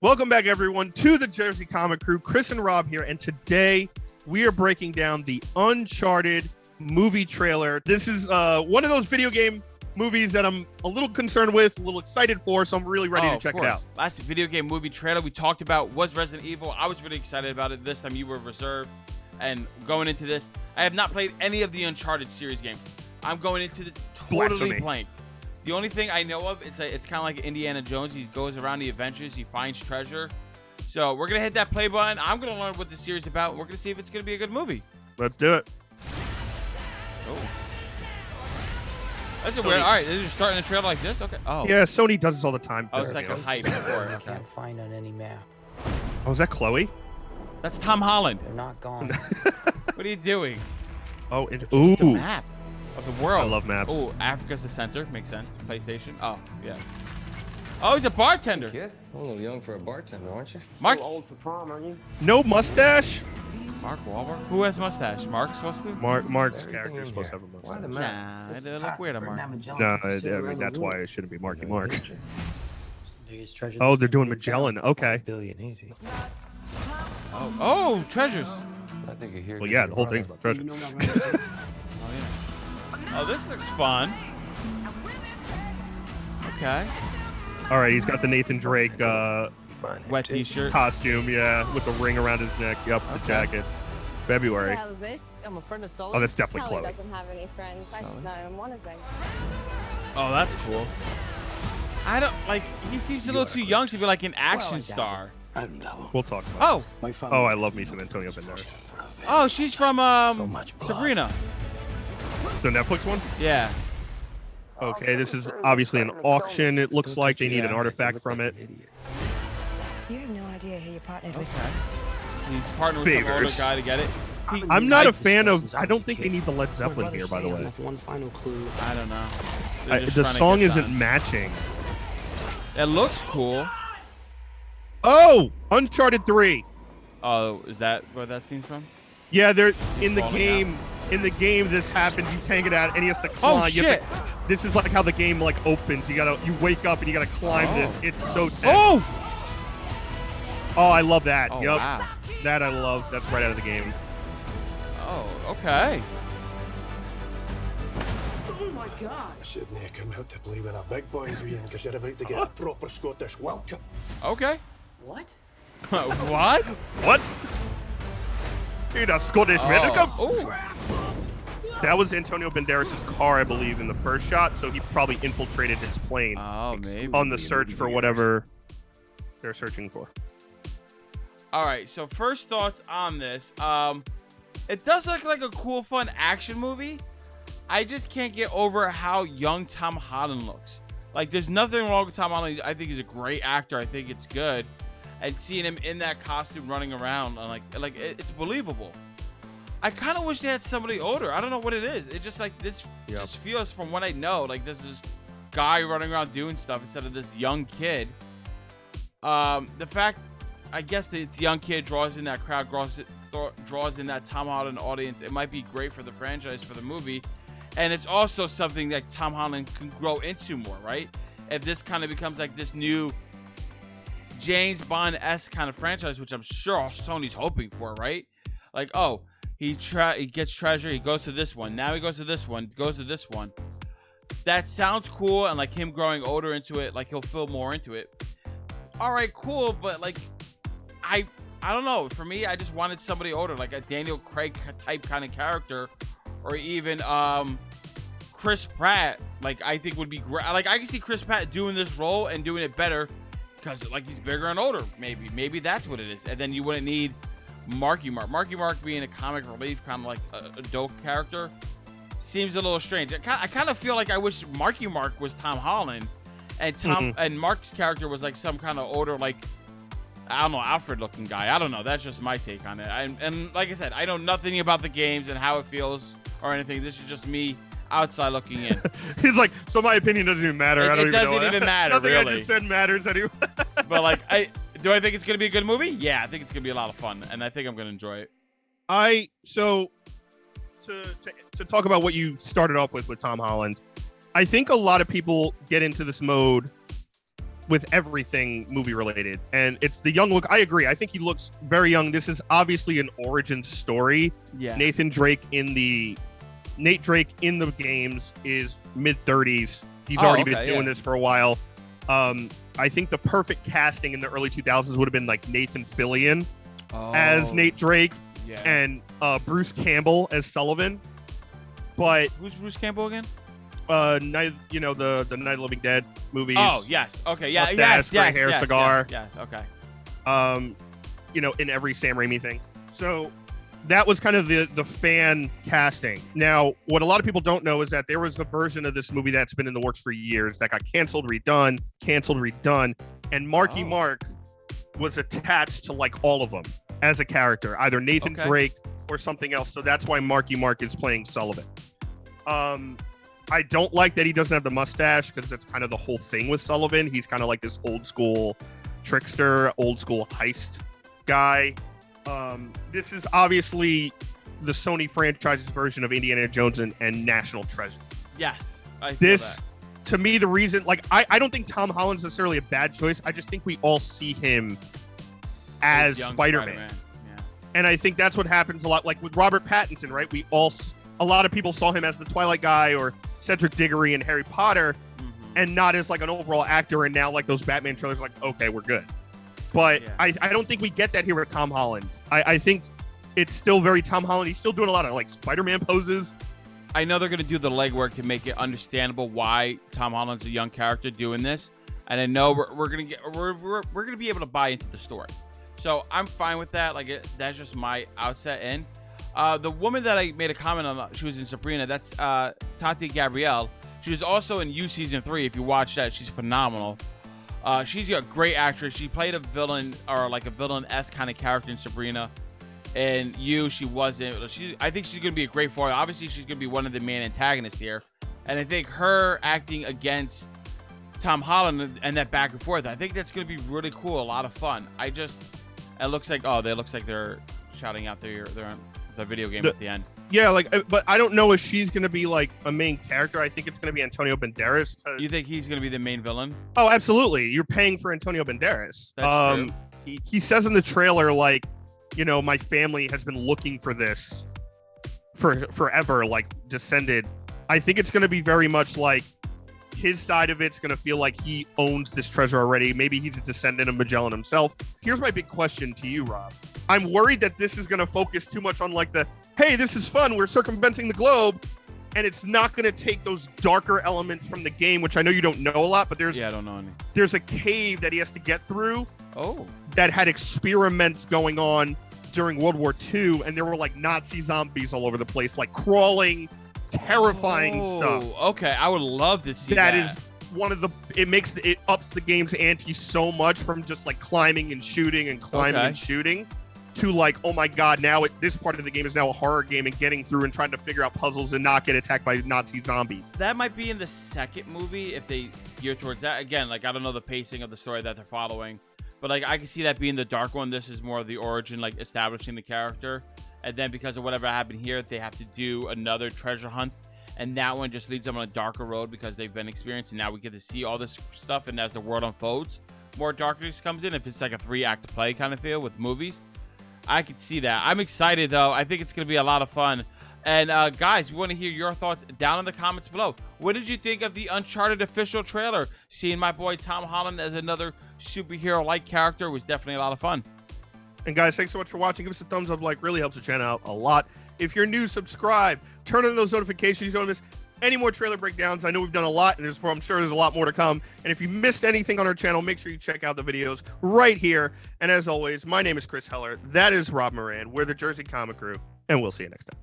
Welcome back, everyone, to the Jersey Comic Crew. Chris and Rob here, and today we are breaking down the Uncharted movie trailer. This is one of those video game movies that I'm a little concerned with, a little excited for, so I'm really ready to check it out. Last video game movie trailer we talked about was Resident Evil. I was really excited about it. This time you were reserved. And going into this, I have not played any of the Uncharted series games. I'm going into this totally blank. The only thing I know of, it's kind of like Indiana Jones. He goes around the adventures. He finds treasure. So we're going to hit that play button. I'm going to learn what the series is about. We're going to see if it's going to be a good movie. Let's do it. Oh. That's a weird. All right, they're just starting the trailer like this? Okay. Oh. Yeah, Sony does this all the time. Oh, it's like a hype before. I can't find on any map. Oh, is that Chloe? That's Tom Holland. They're not gone. What are you doing? Oh, ooh. The map of the world. I love maps. Oh, Africa's the center. Makes sense. PlayStation. Oh, yeah. Oh, he's a bartender. Kid, a little young for a bartender, aren't you? Mark. A little old for prom, aren't you? No mustache? Mark Wahlberg? Who has mustache? Mark's supposed to? Mark's character is supposed to have a mustache. Nah, it look weird on Mark. No, I mean, that's why it shouldn't be Marky Mark. Biggest treasure. Oh, they're doing Magellan. Okay. Billion, easy. Oh, treasures. I think you're here. Well, yeah, the whole thing's about treasure. Oh, yeah. Oh, this looks fun. Okay. All right, he's got the Nathan Drake Wet t-shirt. costume, yeah, with the ring around his neck. Yep, the jacket. February. What the hell is this? I'm a friend of Sully. Oh, that's definitely Sully Chloe. doesn't have any friends. I should know him one of them. Oh, that's cool. I don't like. He seems a little too young to be like an action star. We'll talk about Oh. Oh, I love me some Antonio Banderas. Oh, she's from Sabrina. The Netflix one? Yeah. Okay, this is obviously an auction. It looks like they need an artifact from it. You have no idea who you're partnered with. Okay. He's partnered with some older Favors. guy to get it. I'm not a fan of. I don't think they need the Led Zeppelin here, by the way. One final clue. I don't know. They're just The trying to song get isn't time. matching. It looks cool. Oh, Uncharted 3. Oh, is that where that scene's from? Yeah, they're in the falling game. In the game, this happens. He's hanging out, and he has to climb. Oh You have shit! to- this is like how the game like opens. You wake up and you gotta climb this. It's so tense. Oh! Oh, I love that. Oh Yep, wow. that I love. That's right out of the game. Oh, okay. Oh my god. I shouldn't have come out to play with the big boys, Ian, because you're about to get a proper Scottish welcome. Okay. What? What? What? Dude, a Scottish welcome. Oh. That was Antonio Banderas' car, I believe, in the first shot. So he probably infiltrated his plane Oh, maybe. on the search for whatever they're searching for. All right. So first thoughts on this. It does look like a cool, fun action movie. I just can't get over how young Tom Holland looks. Like, there's nothing wrong with Tom Holland. I think he's a great actor. I think it's good. And seeing him in that costume running around, and like it's believable. I kind of wish they had somebody older. I don't know what it is. It just like this just feels, from what I know, like this is guy running around doing stuff instead of this young kid. The fact, I guess, that it's young kid draws in that crowd, draws in that Tom Holland audience. It might be great for the franchise, for the movie. And it's also something that Tom Holland can grow into more, right? If this kind of becomes like this new James Bond-esque kind of franchise, which I'm sure Sony's hoping for, right? Like, oh, he gets treasure, he goes to this one, now he goes to this one, goes to this one. That sounds cool, and like him growing older into it, like he'll feel more into it. All right, cool, but like, I don't know. For me, I just wanted somebody older, like a Daniel Craig type kind of character, or even Chris Pratt. Like, I think would be great. Like, I can see Chris Pratt doing this role and doing it better because like he's bigger and older. Maybe that's what it is. And then you wouldn't need Marky Mark. Marky Mark being a comic relief, kind of like a dope character, seems a little strange. I kind of feel like I wish Marky Mark was Tom Holland, and and Mark's character was like some kind of older, like, I don't know, Alfred looking guy. I don't know. That's just my take on it. And like I said, I know nothing about the games and how it feels or anything. This is just me outside looking in. He's like, so my opinion doesn't even matter. I don't It doesn't even matter, Nothing really. I just said matters anyway. But like, do I think it's gonna be a good movie? Yeah, I think it's gonna be a lot of fun, and I think I'm gonna enjoy it. So to talk about what you started off with Tom Holland, I think a lot of people get into this mode with everything movie related, and it's the young look. I agree. I think he looks very young. This is obviously an origin story. Yeah. Nate Drake in the games is mid-30s. He's already been doing this for a while. I think the perfect casting in the early 2000s would have been like Nathan Fillion as Nate Drake and Bruce Campbell as Sullivan. But who's Bruce Campbell again? the Night of the Living Dead movies. Oh yes, okay, yeah, Mustache, gray hair, cigar. Yes, okay. In every Sam Raimi thing. So that was kind of the fan casting. Now, what a lot of people don't know is that there was a version of this movie that's been in the works for years that got canceled, redone, and Marky Mark was attached to like all of them as a character, either Nathan Drake or something else. So that's why Marky Mark is playing Sullivan. I don't like that he doesn't have the mustache because that's kind of the whole thing with Sullivan. He's kind of like this old school trickster, old school heist guy. This is obviously the Sony franchise's version of Indiana Jones and National Treasure. Yes. To me, the reason, like, I don't think Tom Holland's necessarily a bad choice. I just think we all see him as Spider-Man. Yeah. And I think that's what happens a lot, like with Robert Pattinson, right? A lot of people saw him as the Twilight guy or Cedric Diggory in Harry Potter, and not as like an overall actor. And now like those Batman trailers are like, okay, we're good. But I don't think we get that here with Tom Holland. I think it's still very Tom Holland. He's still doing a lot of like Spider-Man poses. I know they're going to do the legwork to make it understandable why Tom Holland's a young character doing this, and I know we're going to be able to buy into the story. So I'm fine with that. Like that's just my outset in. The woman that I made a comment on, she was in Sabrina. That's Tati Gabrielle. She was also in You Season 3. If you watch that, she's phenomenal. She's a great actress. She played a villain or like a villain-esque kind of character in Sabrina. And she wasn't. I think she's going to be a great foil. Obviously, she's going to be one of the main antagonists here. And I think her acting against Tom Holland and that back and forth, I think that's going to be really cool. A lot of fun. It looks like, they're shouting out their video game at the end. Yeah, but I don't know if she's going to be like a main character. I think it's going to be Antonio Banderas. You think he's going to be the main villain? Oh, absolutely. You're paying for Antonio Banderas. That's true. He says in the trailer, like, my family has been looking for this for forever, like Descended. I think it's going to be very much like his side of it's going to feel like he owns this treasure already. Maybe he's a descendant of Magellan himself. Here's my big question to you, Rob. I'm worried that this is going to focus too much on like hey, this is fun, we're circumventing the globe, and it's not going to take those darker elements from the game, which I know you don't know a lot, but I don't know any. There's a cave that he has to get through that had experiments going on during World War II, and there were like Nazi zombies all over the place, like crawling, terrifying stuff. Okay, I would love to see that. That is one of it ups the game's ante so much from just like climbing and shooting and climbing and shooting to like, oh my god, now this part of the game is now a horror game and getting through and trying to figure out puzzles and not get attacked by Nazi zombies. That might be in the second movie if they gear towards that. Again, like I don't know the pacing of the story that they're following, but like I can see that being the dark one. This is more of the origin, like establishing the character, and then because of whatever happened here, they have to do another treasure hunt, and that one just leads them on a darker road because they've been experienced, and now we get to see all this stuff. And as the world unfolds, more darkness comes in. If it's like a 3-act play kind of feel with movies, I could see that. I'm excited though. I think it's going to be a lot of fun. And guys, we want to hear your thoughts down in the comments below. What did you think of the Uncharted official trailer? Seeing my boy Tom Holland as another superhero-like character was definitely a lot of fun. And guys, thanks so much for watching. Give us a thumbs up, really helps the channel out a lot. If you're new, subscribe. Turn on those notifications. You don't miss any more trailer breakdowns. I know we've done a lot, and I'm sure there's a lot more to come. And if you missed anything on our channel, make sure you check out the videos right here. And as always, my name is Chris Heller. That is Rob Moran. We're the Jersey Comic Crew, and we'll see you next time.